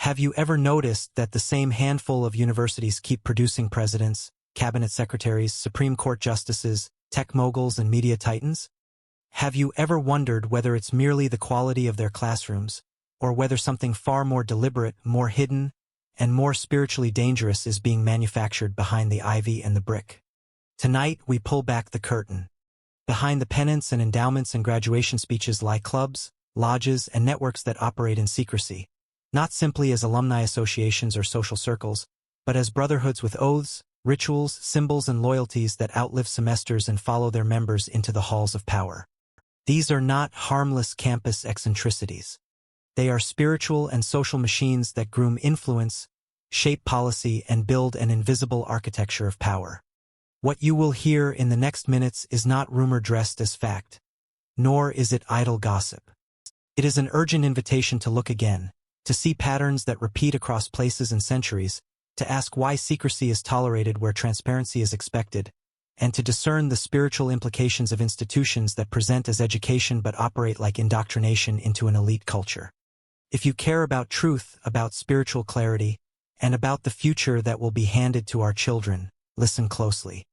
Have you ever noticed that the same handful of universities keep producing presidents, cabinet secretaries, Supreme Court justices, tech moguls, and media titans? Have you ever wondered whether it's merely the quality of their classrooms, or whether something far more deliberate, more hidden, and more spiritually dangerous is being manufactured behind the ivy and the brick? Tonight, we pull back the curtain. Behind the pennants and endowments and graduation speeches lie clubs, lodges, and networks that operate in secrecy, not simply as alumni associations or social circles, but as brotherhoods with oaths, rituals, symbols, and loyalties that outlive semesters and follow their members into the halls of power. These are not harmless campus eccentricities. They are spiritual and social machines that groom influence, shape policy, and build an invisible architecture of power. What you will hear in the next minutes is not rumor dressed as fact, nor is it idle gossip. It is an urgent invitation to look again, to see patterns that repeat across places and centuries, to ask why secrecy is tolerated where transparency is expected, and to discern the spiritual implications of institutions that present as education but operate like indoctrination into an elite culture. If you care about truth, about spiritual clarity, and about the future that will be handed to our children, listen closely.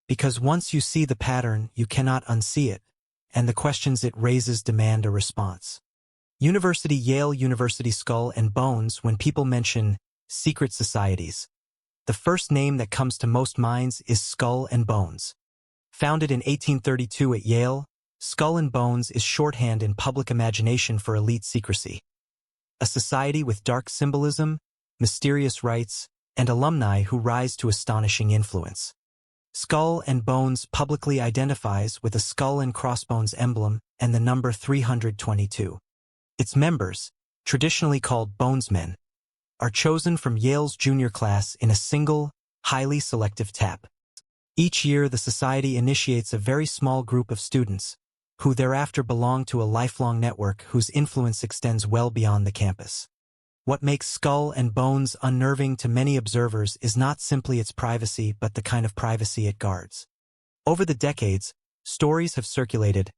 Because once you see the pattern, you cannot unsee it, and the questions it raises demand a response. Yale University Skull and Bones. When people mention secret societies, the first name that comes to most minds is Skull and Bones. Founded in 1832 at Yale, Skull and Bones is shorthand in public imagination for elite secrecy. A society with dark symbolism, mysterious rites, and alumni who rise to astonishing influence. Skull and Bones publicly identifies with a skull and crossbones emblem and the number 322. Its members, traditionally called Bonesmen, are chosen from Yale's junior class in a single, highly selective tap. Each year, the society initiates a very small group of students, who thereafter belong to a lifelong network whose influence extends well beyond the campus. What makes Skull and Bones unnerving to many observers is not simply its privacy but the kind of privacy it guards. Over the decades, stories have circulated: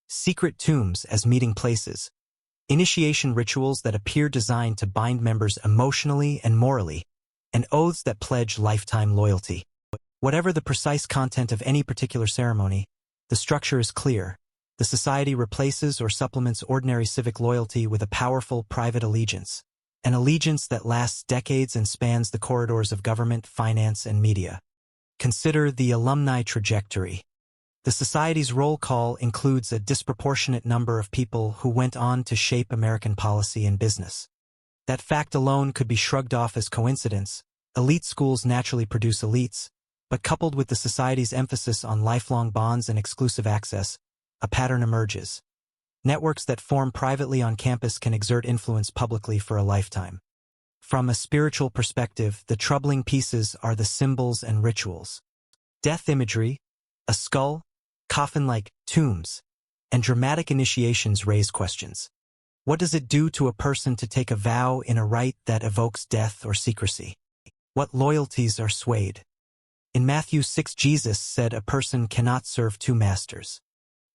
secret tombs as meeting places, initiation rituals that appear designed to bind members emotionally and morally, and oaths that pledge lifetime loyalty. Whatever the precise content of any particular ceremony, the structure is clear. The society replaces or supplements ordinary civic loyalty with a powerful private allegiance, an allegiance that lasts decades and spans the corridors of government, finance, and media. Consider the alumni trajectory. The society's roll call includes a disproportionate number of people who went on to shape American policy and business. That fact alone could be shrugged off as coincidence. Elite schools naturally produce elites, but coupled with the society's emphasis on lifelong bonds and exclusive access, a pattern emerges. Networks that form privately on campus can exert influence publicly for a lifetime. From a spiritual perspective, the troubling pieces are the symbols and rituals. Death imagery, a skull, coffin-like tombs, and dramatic initiations raise questions. What does it do to a person to take a vow in a rite that evokes death or secrecy? What loyalties are swayed? In Matthew 6, Jesus said a person cannot serve two masters.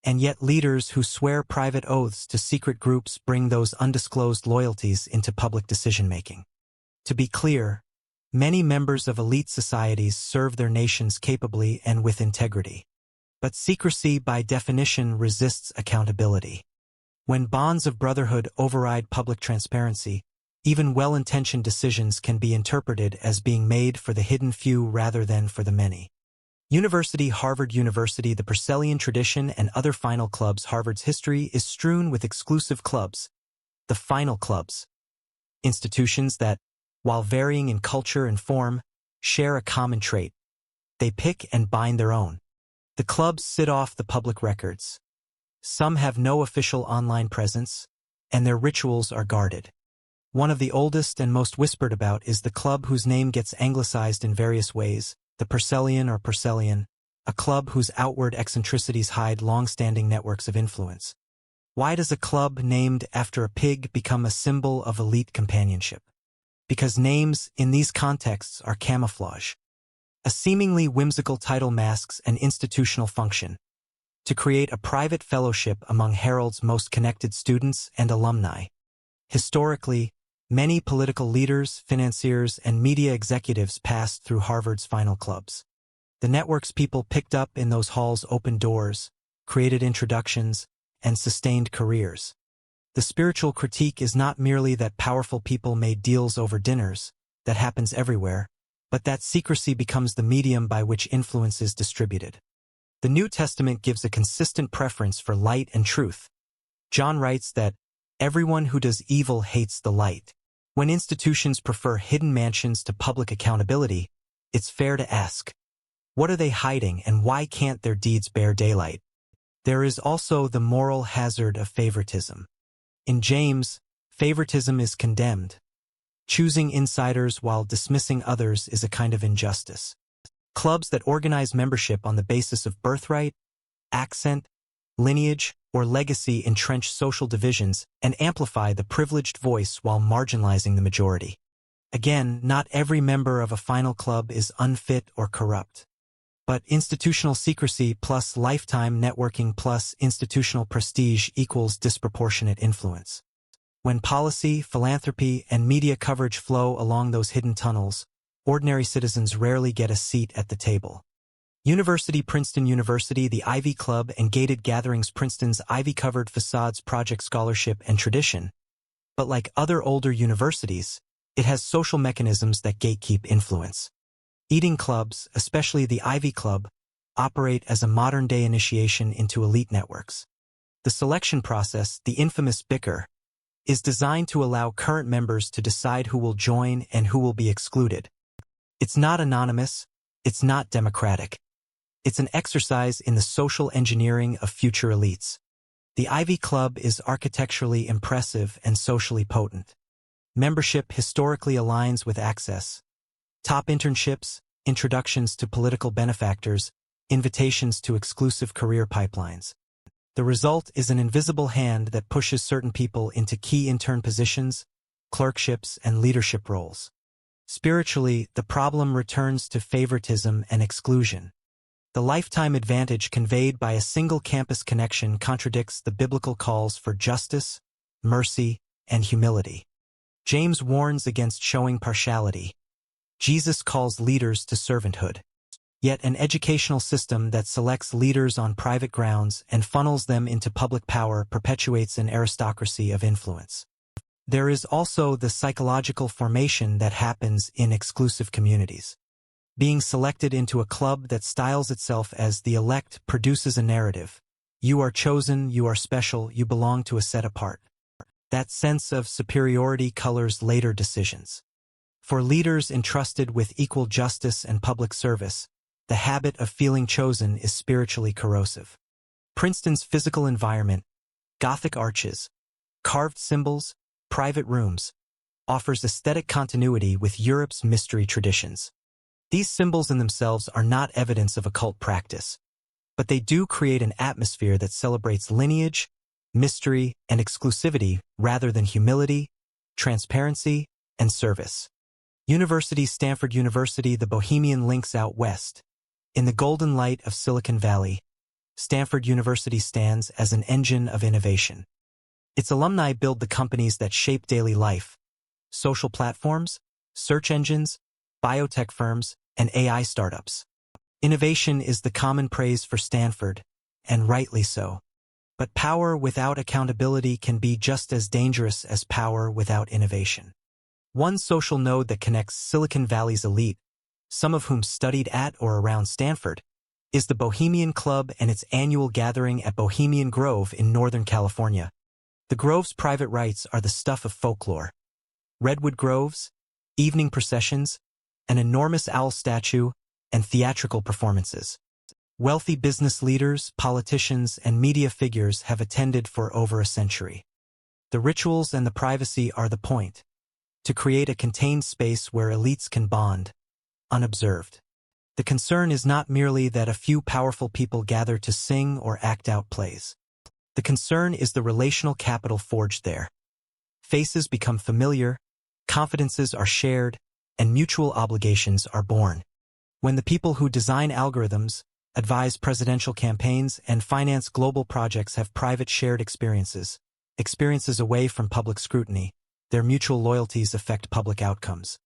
And yet leaders who swear private oaths to secret groups bring those undisclosed loyalties into public decision-making. To be clear, many members of elite societies serve their nations capably and with integrity. But secrecy, by definition, resists accountability. When bonds of brotherhood override public transparency, even well-intentioned decisions can be interpreted as being made for the hidden few rather than for the many. Harvard University, the Purcellian tradition, and other final clubs. Harvard's history is strewn with exclusive clubs, the final clubs. Institutions that, while varying in culture and form, share a common trait. They pick and bind their own. The clubs sit off the public records. Some have no official online presence, and their rituals are guarded. One of the oldest and most whispered about is the club whose name gets anglicized in various ways, the Purcellian or Purcellian, a club whose outward eccentricities hide long-standing networks of influence. Why does a club named after a pig become a symbol of elite companionship? Because names in these contexts are camouflage. A seemingly whimsical title masks an institutional function: to create a private fellowship among Herald's most connected students and alumni. Historically, Many political leaders, financiers, and media executives passed through Harvard's final clubs. The networks people picked up in those halls opened doors, created introductions, and sustained careers. The spiritual critique is not merely that powerful people made deals over dinners, that happens everywhere, but that secrecy becomes the medium by which influence is distributed. The New Testament gives a consistent preference for light and truth. John writes that everyone who does evil hates the light. When institutions prefer hidden mansions to public accountability, it's fair to ask, what are they hiding and why can't their deeds bear daylight? There is also the moral hazard of favoritism. In James, favoritism is condemned. Choosing insiders while dismissing others is a kind of injustice. Clubs that organize membership on the basis of birthright, accent, lineage, or legacy entrench social divisions and amplify the privileged voice while marginalizing the majority. Again, not every member of a final club is unfit or corrupt. But institutional secrecy plus lifetime networking plus institutional prestige equals disproportionate influence. When policy, philanthropy, and media coverage flow along those hidden tunnels, ordinary citizens rarely get a seat at the table. Princeton University, the Ivy Club, and gated gatherings. Princeton's ivy-covered facades project scholarship and tradition. But like other older universities, it has social mechanisms that gatekeep influence. Eating clubs, especially the Ivy Club, operate as a modern-day initiation into elite networks. The selection process, the infamous bicker, is designed to allow current members to decide who will join and who will be excluded. It's not anonymous, it's not democratic. It's an exercise in the social engineering of future elites. The Ivy Club is architecturally impressive and socially potent. Membership historically aligns with access. Top internships, introductions to political benefactors, invitations to exclusive career pipelines. The result is an invisible hand that pushes certain people into key intern positions, clerkships, and leadership roles. Spiritually, the problem returns to favoritism and exclusion. The lifetime advantage conveyed by a single campus connection contradicts the biblical calls for justice, mercy, and humility. James warns against showing partiality. Jesus calls leaders to servanthood. Yet an educational system that selects leaders on private grounds and funnels them into public power perpetuates an aristocracy of influence. There is also the psychological formation that happens in exclusive communities. Being selected into a club that styles itself as the elect produces a narrative. You are chosen, you are special, you belong to a set apart. That sense of superiority colors later decisions. For leaders entrusted with equal justice and public service, the habit of feeling chosen is spiritually corrosive. Princeton's physical environment, Gothic arches, carved symbols, private rooms, offers aesthetic continuity with Europe's mystery traditions. These symbols in themselves are not evidence of occult practice, but they do create an atmosphere that celebrates lineage, mystery, and exclusivity rather than humility, transparency, and service. Stanford University, the Bohemian links out west. In the golden light of Silicon Valley, Stanford University stands as an engine of innovation. Its alumni build the companies that shape daily life: social platforms, search engines, biotech firms, and AI startups. Innovation is the common praise for Stanford, and rightly so. But power without accountability can be just as dangerous as power without innovation. One social node that connects Silicon Valley's elite, some of whom studied at or around Stanford, is the Bohemian Club and its annual gathering at Bohemian Grove in Northern California. The Grove's private rites are the stuff of folklore. Redwood groves, evening processions, an enormous owl statue, and theatrical performances. Wealthy business leaders, politicians, and media figures have attended for over a century. The rituals and the privacy are the point: to create a contained space where elites can bond, unobserved. The concern is not merely that a few powerful people gather to sing or act out plays. The concern is the relational capital forged there. Faces become familiar, confidences are shared, and mutual obligations are born. When the people who design algorithms, advise presidential campaigns, and finance global projects have private shared experiences away from public scrutiny, their mutual loyalties affect public outcomes.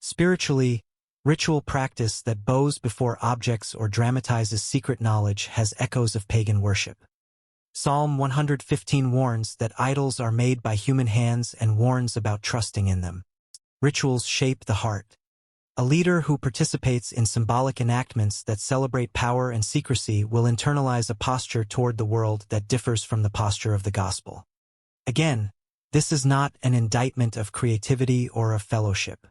Spiritually, ritual practice that bows before objects or dramatizes secret knowledge has echoes of pagan worship. Psalm 115 warns that idols are made by human hands and warns about trusting in them. Rituals shape the heart. A leader who participates in symbolic enactments that celebrate power and secrecy will internalize a posture toward the world that differs from the posture of the gospel. Again, this is not an indictment of creativity or of fellowship.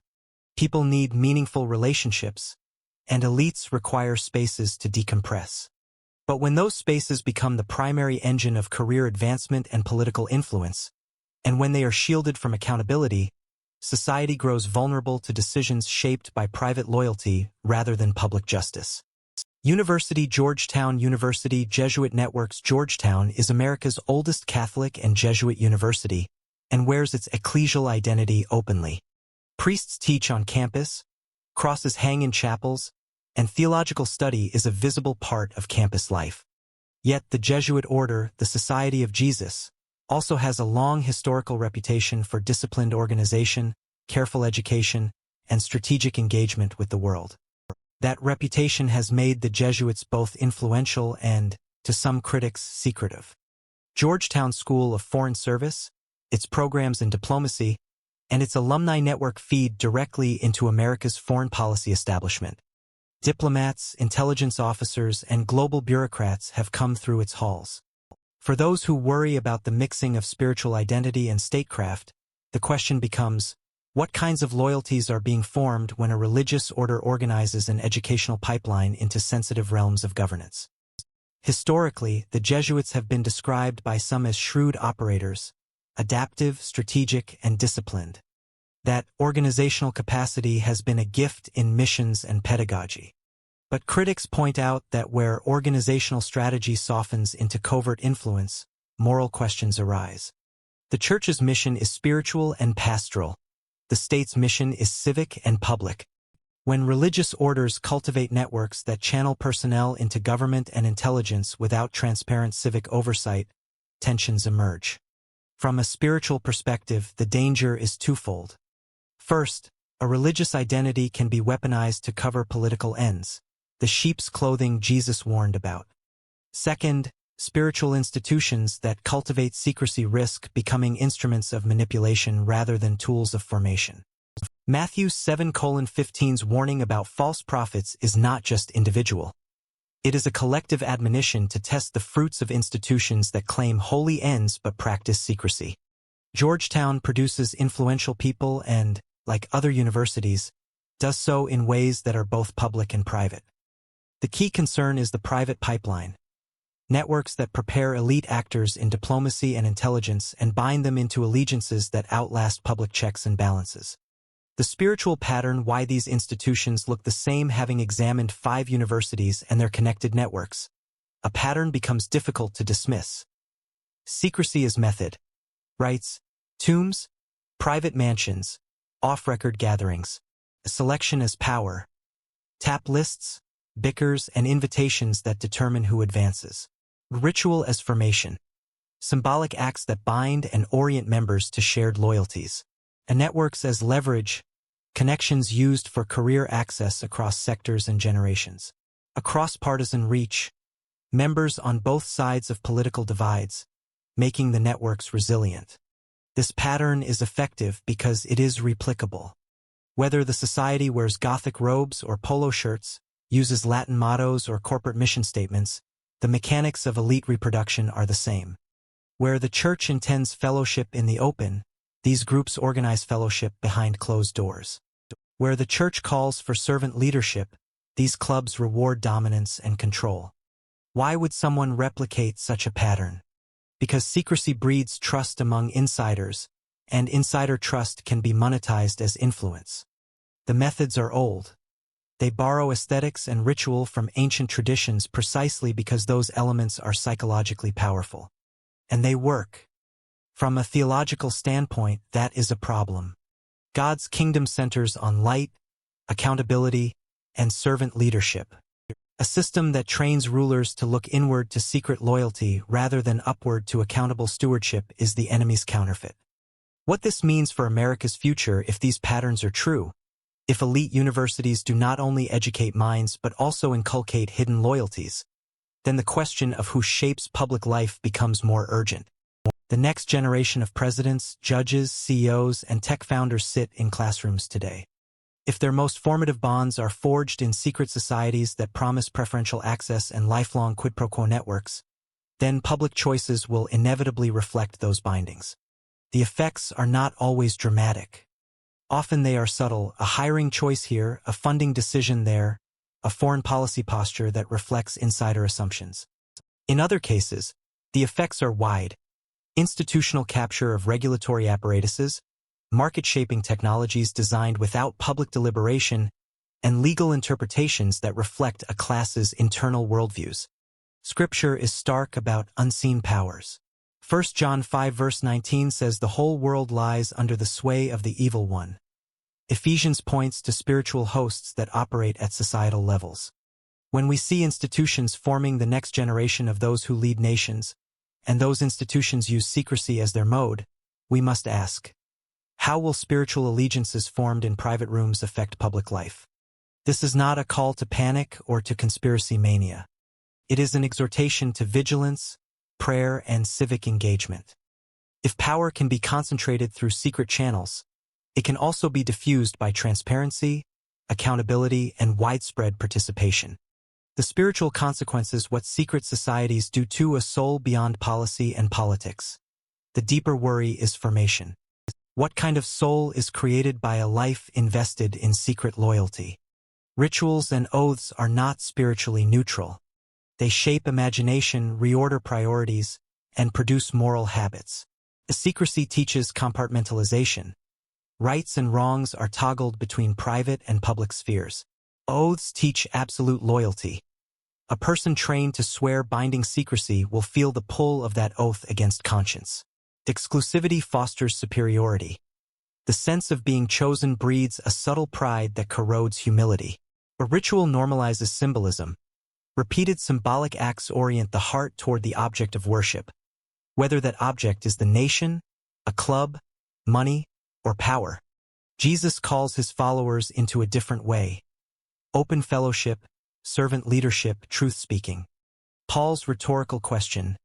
People need meaningful relationships, and elites require spaces to decompress. But when those spaces become the primary engine of career advancement and political influence, and when they are shielded from accountability, society grows vulnerable to decisions shaped by private loyalty rather than public justice. Georgetown University Jesuit Networks. Georgetown is America's oldest Catholic and Jesuit university, and wears its ecclesial identity openly. Priests teach on campus, crosses hang in chapels, and theological study is a visible part of campus life. Yet the Jesuit order, the Society of Jesus, also has a long historical reputation for disciplined organization, careful education, and strategic engagement with the world. That reputation has made the Jesuits both influential and, to some critics, secretive. Georgetown School of Foreign Service, its programs in diplomacy, and its alumni network feed directly into America's foreign policy establishment. Diplomats, intelligence officers, and global bureaucrats have come through its halls. For those who worry about the mixing of spiritual identity and statecraft, the question becomes, what kinds of loyalties are being formed when a religious order organizes an educational pipeline into sensitive realms of governance? Historically, the Jesuits have been described by some as shrewd operators, adaptive, strategic, and disciplined. That organizational capacity has been a gift in missions and pedagogy. But critics point out that where organizational strategy softens into covert influence, moral questions arise. The Church's mission is spiritual and pastoral. The state's mission is civic and public. When religious orders cultivate networks that channel personnel into government and intelligence without transparent civic oversight, tensions emerge. From a spiritual perspective, the danger is twofold. First, a religious identity can be weaponized to cover political ends, the sheep's clothing Jesus warned about. Second, spiritual institutions that cultivate secrecy risk becoming instruments of manipulation rather than tools of formation. Matthew 7:15's warning about false prophets is not just individual. It is a collective admonition to test the fruits of institutions that claim holy ends but practice secrecy. Georgetown produces influential people and, like other universities, does so in ways that are both public and private. The key concern is the private pipeline. Networks that prepare elite actors in diplomacy and intelligence and bind them into allegiances that outlast public checks and balances. The spiritual pattern why these institutions look the same having examined 5 universities and their connected networks. A pattern becomes difficult to dismiss. Secrecy is method. Rites, tombs, private mansions, off-record gatherings. Selection as power. Tap lists, bickers, and invitations that determine who advances. Ritual as formation. Symbolic acts that bind and orient members to shared loyalties. And networks as leverage, connections used for career access across sectors and generations. A cross-partisan reach, members on both sides of political divides, making the networks resilient. This pattern is effective because it is replicable. Whether the society wears Gothic robes or polo shirts, uses Latin mottos or corporate mission statements, the mechanics of elite reproduction are the same. Where the Church intends fellowship in the open, these groups organize fellowship behind closed doors. Where the Church calls for servant leadership, these clubs reward dominance and control. Why would someone replicate such a pattern? Because secrecy breeds trust among insiders, and insider trust can be monetized as influence. The methods are old. They borrow aesthetics and ritual from ancient traditions precisely because those elements are psychologically powerful. And they work. From a theological standpoint, that is a problem. God's kingdom centers on light, accountability, and servant leadership. A system that trains rulers to look inward to secret loyalty rather than upward to accountable stewardship is the enemy's counterfeit. What this means for America's future if these patterns are true, if elite universities do not only educate minds but also inculcate hidden loyalties, then the question of who shapes public life becomes more urgent. The next generation of presidents, judges, CEOs, and tech founders sit in classrooms today. If their most formative bonds are forged in secret societies that promise preferential access and lifelong quid pro quo networks, then public choices will inevitably reflect those bindings. The effects are not always dramatic. Often they are subtle, a hiring choice here, a funding decision there, a foreign policy posture that reflects insider assumptions. In other cases, the effects are wide. Institutional capture of regulatory apparatuses, market-shaping technologies designed without public deliberation, and legal interpretations that reflect a class's internal worldviews. Scripture is stark about unseen powers. 1 John 5 verse 19 says the whole world lies under the sway of the evil one. Ephesians points to spiritual hosts that operate at societal levels. When we see institutions forming the next generation of those who lead nations, and those institutions use secrecy as their mode, we must ask, how will spiritual allegiances formed in private rooms affect public life? This is not a call to panic or to conspiracy mania. It is an exhortation to vigilance, prayer, and civic engagement. If power can be concentrated through secret channels, it can also be diffused by transparency, accountability, and widespread participation. The spiritual consequences what secret societies do to a soul beyond policy and politics. The deeper worry is formation. What kind of soul is created by a life invested in secret loyalty? Rituals and oaths are not spiritually neutral. They shape imagination, reorder priorities, and produce moral habits. Secrecy teaches compartmentalization. Rights and wrongs are toggled between private and public spheres. Oaths teach absolute loyalty. A person trained to swear binding secrecy will feel the pull of that oath against conscience. Exclusivity fosters superiority. The sense of being chosen breeds a subtle pride that corrodes humility. A ritual normalizes symbolism. Repeated symbolic acts orient the heart toward the object of worship, whether that object is the nation, a club, money, or power. Jesus calls his followers into a different way. Open fellowship, servant leadership, truth-speaking. Paul's rhetorical question,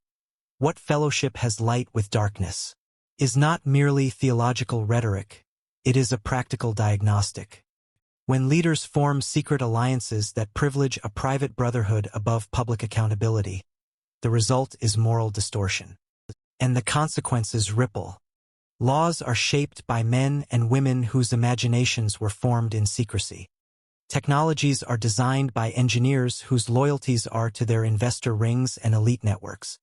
what fellowship has light with darkness, is not merely theological rhetoric, it is a practical diagnostic. When leaders form secret alliances that privilege a private brotherhood above public accountability, the result is moral distortion. And the consequences ripple. Laws are shaped by men and women whose imaginations were formed in secrecy. Technologies are designed by engineers whose loyalties are to their investor rings and elite networks.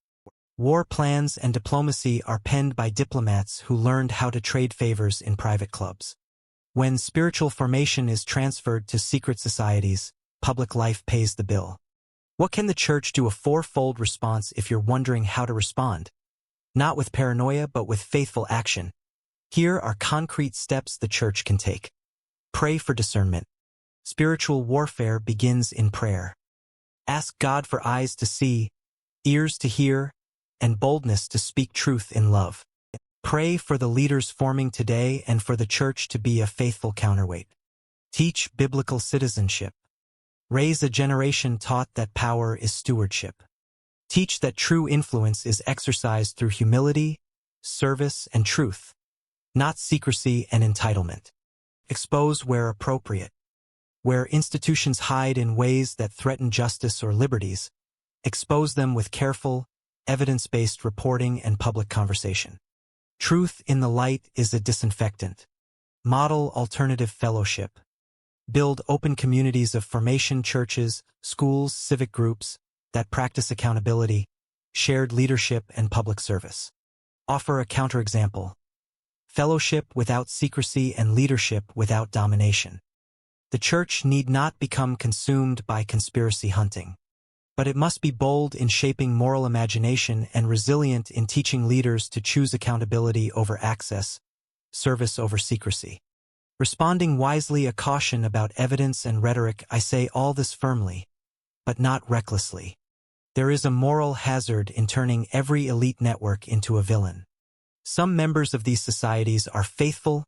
War plans and diplomacy are penned by diplomats who learned how to trade favors in private clubs. When spiritual formation is transferred to secret societies, public life pays the bill. What can the church do? A fourfold response if you're wondering how to respond. Not with paranoia, but with faithful action. Here are concrete steps the church can take. Pray for discernment. Spiritual warfare begins in prayer. Ask God for eyes to see, ears to hear, and boldness to speak truth in love. Pray for the leaders forming today and for the church to be a faithful counterweight. Teach biblical citizenship. Raise a generation taught that power is stewardship. Teach that true influence is exercised through humility, service, and truth, not secrecy and entitlement. Expose where appropriate. Where institutions hide in ways that threaten justice or liberties, expose them with careful, evidence-based reporting and public conversation. Truth in the light is a disinfectant. Model alternative fellowship. Build open communities of formation, churches, schools, civic groups that practice accountability, shared leadership, and public service. Offer a counterexample. Fellowship without secrecy and leadership without domination. The church need not become consumed by conspiracy hunting, but it must be bold in shaping moral imagination and resilient in teaching leaders to choose accountability over access, service over secrecy. Responding wisely, a caution about evidence and rhetoric. I say all this firmly, but not recklessly. There is a moral hazard in turning every elite network into a villain. Some members of these societies are faithful,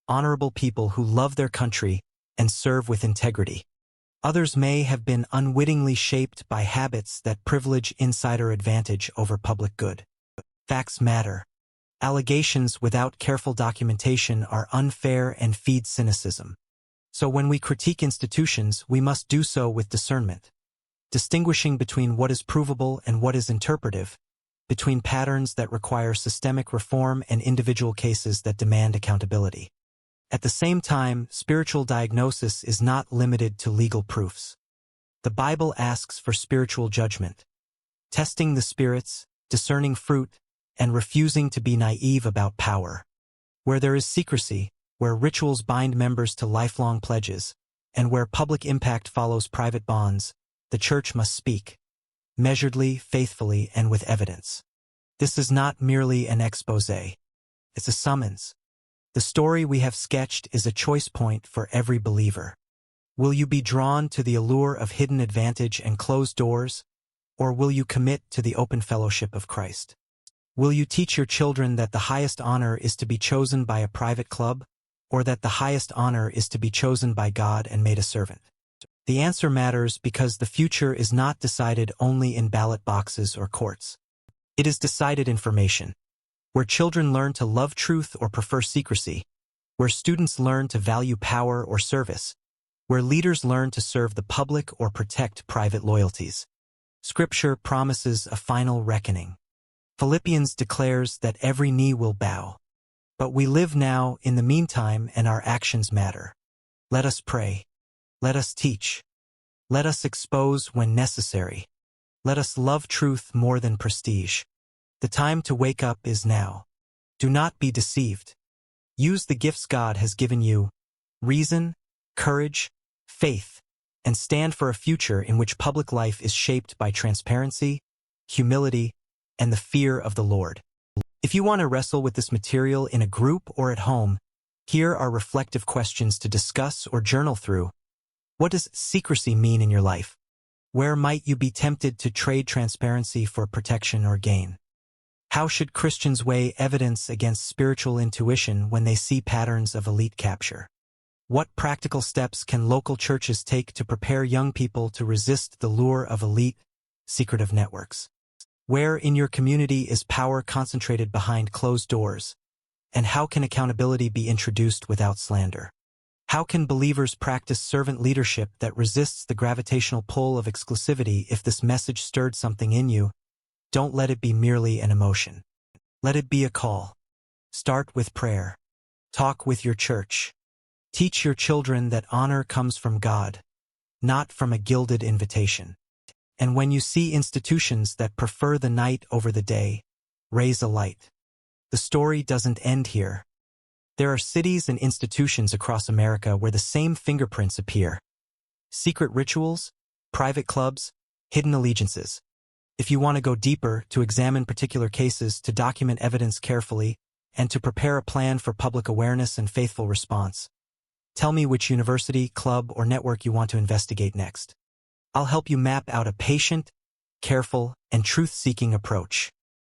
honorable people who love their country and serve with integrity. Others may have been unwittingly shaped by habits that privilege insider advantage over public good. Facts matter. Allegations without careful documentation are unfair and feed cynicism. So when we critique institutions, we must do so with discernment, distinguishing between what is provable and what is interpretive, between patterns that require systemic reform and individual cases that demand accountability. At the same time, spiritual diagnosis is not limited to legal proofs. The Bible asks for spiritual judgment, testing the spirits, discerning fruit, and refusing to be naive about power. Where there is secrecy, where rituals bind members to lifelong pledges, and where public impact follows private bonds, the Church must speak, measuredly, faithfully, and with evidence. This is not merely an exposé. It's a summons. The story we have sketched is a choice point for every believer. Will you be drawn to the allure of hidden advantage and closed doors, or will you commit to the open fellowship of Christ? Will you teach your children that the highest honor is to be chosen by a private club, or that the highest honor is to be chosen by God and made a servant? The answer matters because the future is not decided only in ballot boxes or courts. It is decided in formation, where children learn to love truth or prefer secrecy, where students learn to value power or service, where leaders learn to serve the public or protect private loyalties. Scripture promises a final reckoning. Philippians declares that every knee will bow. But we live now in the meantime, and our actions matter. Let us pray. Let us teach. Let us expose when necessary. Let us love truth more than prestige. The time to wake up is now. Do not be deceived. Use the gifts God has given you: reason, courage, faith, and stand for a future in which public life is shaped by transparency, humility, and the fear of the Lord. If you want to wrestle with this material in a group or at home, here are reflective questions to discuss or journal through. What does secrecy mean in your life? Where might you be tempted to trade transparency for protection or gain? How should Christians weigh evidence against spiritual intuition when they see patterns of elite capture? What practical steps can local churches take to prepare young people to resist the lure of elite, secretive networks? Where in your community is power concentrated behind closed doors? And how can accountability be introduced without slander? How can believers practice servant leadership that resists the gravitational pull of exclusivity? If this message stirred something in you, don't let it be merely an emotion. Let it be a call. Start with prayer. Talk with your church. Teach your children that honor comes from God, not from a gilded invitation. And when you see institutions that prefer the night over the day, raise a light. The story doesn't end here. There are cities and institutions across America where the same fingerprints appear: secret rituals, private clubs, hidden allegiances. If you want to go deeper, to examine particular cases, to document evidence carefully, and to prepare a plan for public awareness and faithful response, tell me which university, club, or network you want to investigate next. I'll help you map out a patient, careful, and truth-seeking approach.